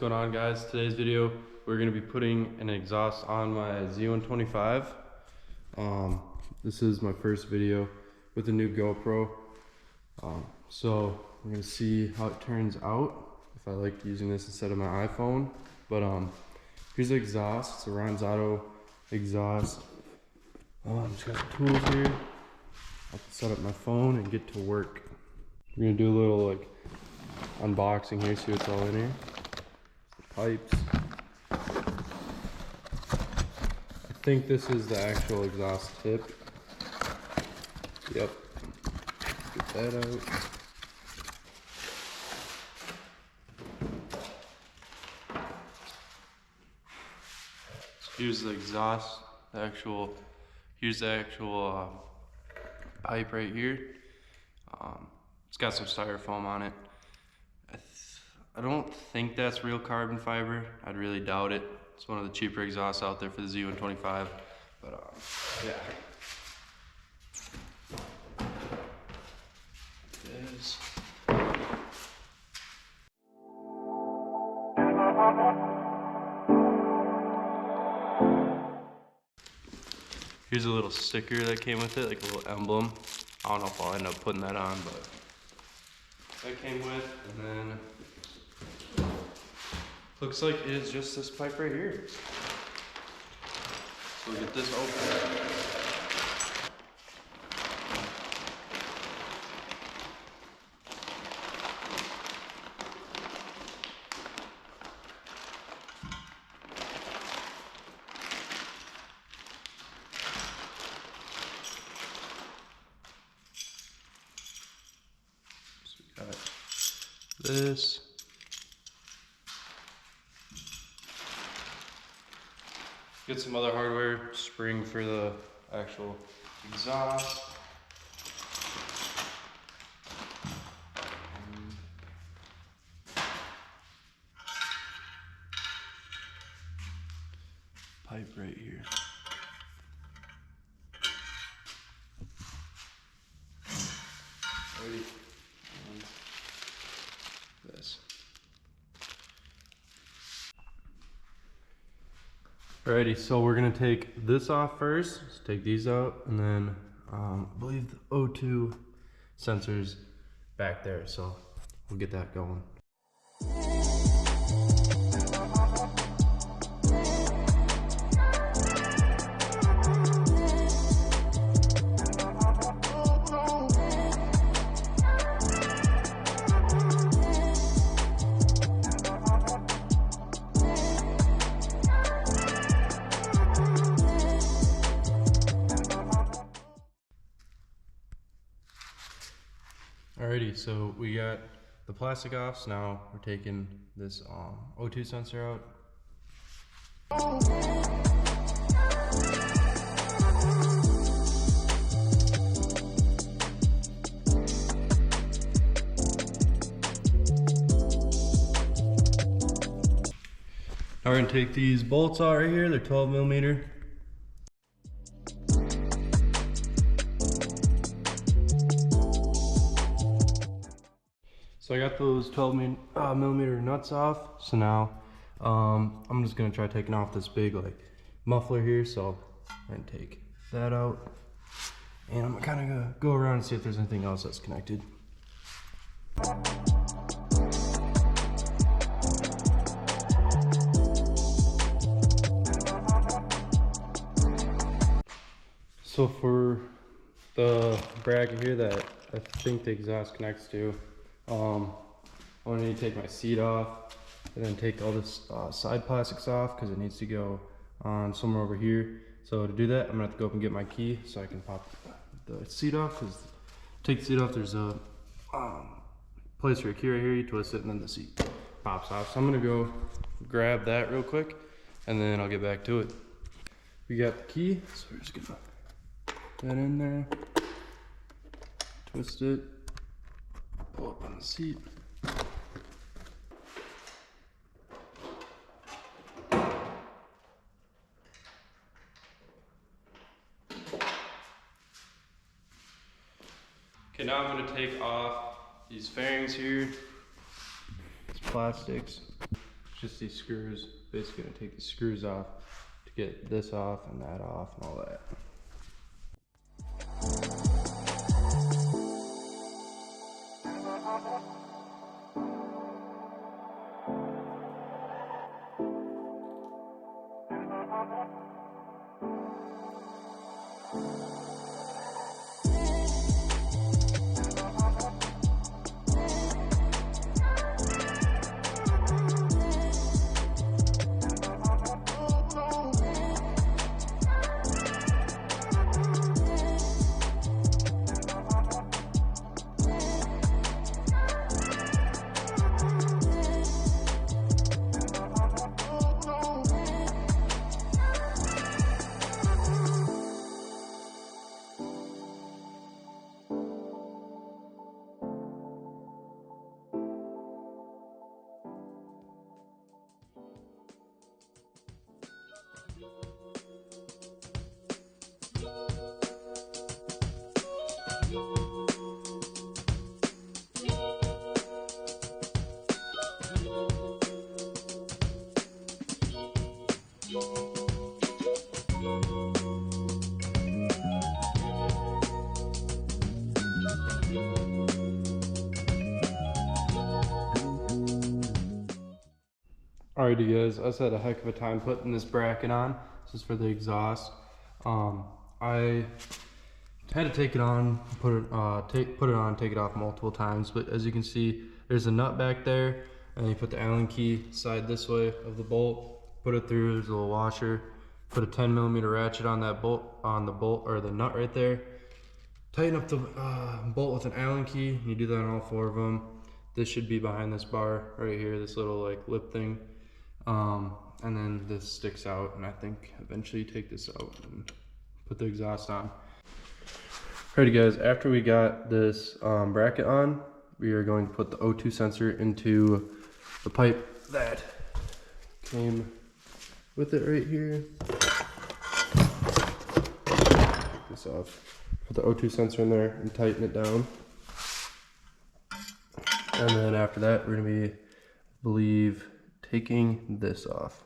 going on, guys? Today's video, we're going to be putting an exhaust on my Z125. This is my first video with the new GoPro. So we're going to see how it turns out, if I like using this instead of my iPhone. But here's the exhaust. It's a Ransoto exhaust. Just got the tools here. I can set up my phone and get to work. We're going to do a little like unboxing here, see what's all in here. The pipes. I think this is the actual exhaust tip. Yep. Get that out. So here's the exhaust, here's the actual pipe right here. It's got some styrofoam on it. I don't think that's real carbon fiber. I'd really doubt it. It's one of the cheaper exhausts out there for the Z125. But yeah. It is. Here's a little sticker that came with it, like a little emblem. I don't know if I'll end up putting that on, but that came with, and then looks like it is just this pipe right here. So we'll get this open. So we got this. Get some other hardware, spring for the actual exhaust. Pipe right here. Ready? And this. Alrighty, so we're gonna take this off first. Let's take these out, and then I believe the O2 sensor's back there, so we'll get that going. Alrighty, so we got the plastic off, so now we're taking this O2 sensor out. Now we're gonna take these bolts out right here, they're 12mm. So I got those 12mm nuts off. So now I'm just gonna try taking off this big like muffler here. So I'm gonna take that out, and I'm kind of gonna go around and see if there's anything else that's connected. So for the bracket here that I think the exhaust connects to, I'm gonna need to take my seat off and then take all this side plastics off because it needs to go on somewhere over here. So to do that, I'm gonna have to go up and get my key so I can pop the seat off, because to take the seat off, there's a place for a key right here. You twist it and then the seat pops off. So I'm gonna go grab that real quick and then I'll get back to it. We got the key, so we're just gonna put that in there, twist it, pull up on the seat. Okay, now I'm going to take off these fairings here, these plastics. just these screws. Basically gonna take these screws off to get this off and that off and all that. Alrighty guys, I just had a heck of a time putting this bracket on. This is for the exhaust. I had to take it on, put it on, take it off multiple times, but as you can see, there's a nut back there, and you put the Allen key side this way of the bolt, put it through, there's a little washer, put a 10mm ratchet on that bolt, on the bolt, or the nut right there. Tighten up the bolt with an Allen key, and you do that on all 4 of them. This should be behind this bar right here, this little like lip thing. And then this sticks out, and I think eventually take this out and put the exhaust on. Alrighty guys, after we got this bracket on, we are going to put the O2 sensor into the pipe that came with it right here. Take this off. Put the O2 sensor in there and tighten it down. And then after that, we're going to be, I believe, taking this off.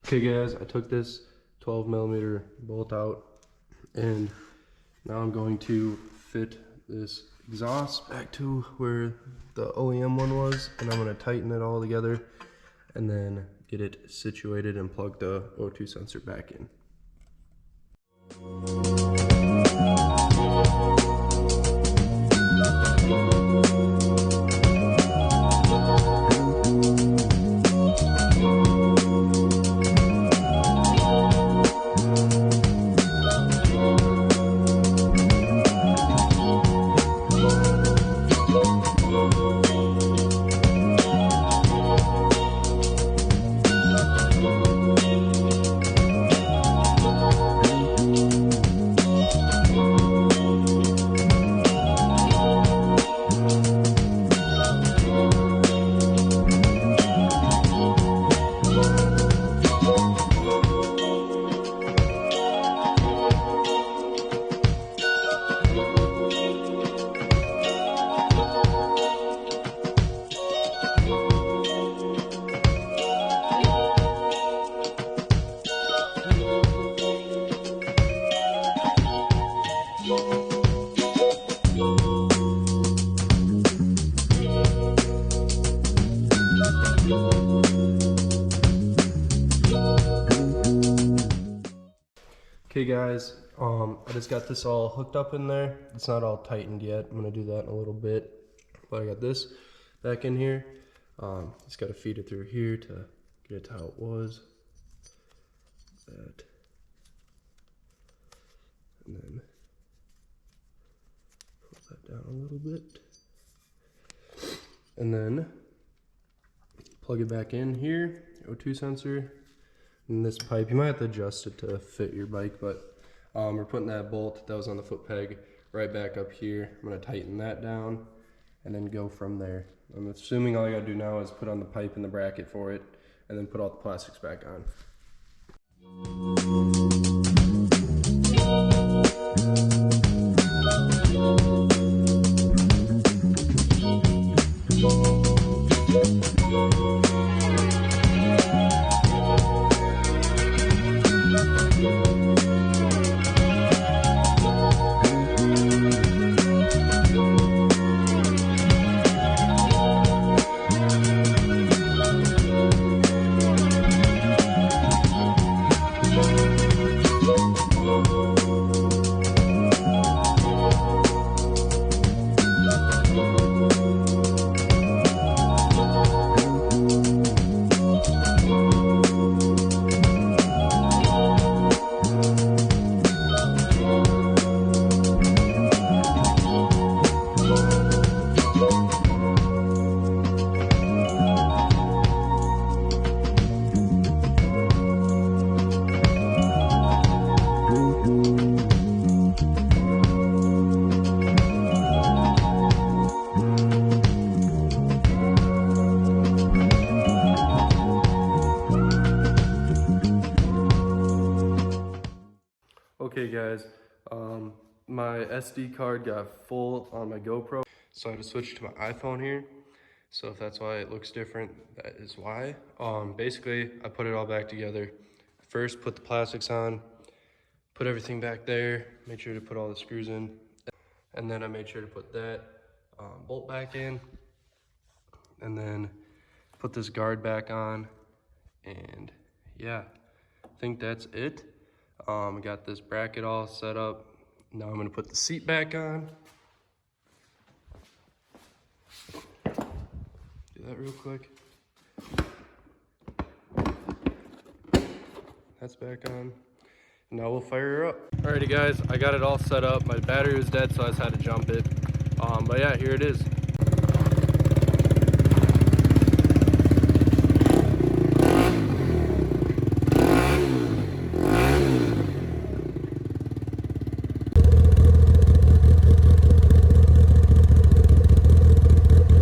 Okay guys, I took this 12mm bolt out, and now I'm going to fit this exhaust back to where the OEM one was, and I'm going to tighten it all together and then get it situated and plug the O2 sensor back in. Okay guys, I just got this all hooked up in there. It's not all tightened yet. I'm gonna do that in a little bit. But I got this back in here. Just gotta feed it through here to get it to how it was. That. And then pull that down a little bit. And then plug it back in here, O2 sensor. And this pipe, you might have to adjust it to fit your bike, but we're putting that bolt that was on the foot peg right back up here. I'm gonna tighten that down and then go from there. I'm assuming all I gotta do now is put on the pipe and the bracket for it and then put all the plastics back on. Okay guys, my SD card got full on my GoPro, so I had to switch to my iPhone here. So if that's why it looks different, that is why. Basically, I put it all back together. First, put the plastics on, put everything back there, made sure to put all the screws in, and then I made sure to put that bolt back in, and then put this guard back on, and yeah, I think that's it. I got this bracket all set up. Now I'm gonna put the seat back on. Do that real quick. That's back on. Now we'll fire her up. Alrighty guys, I got it all set up. My battery was dead, so I just had to jump it. But yeah, here it is.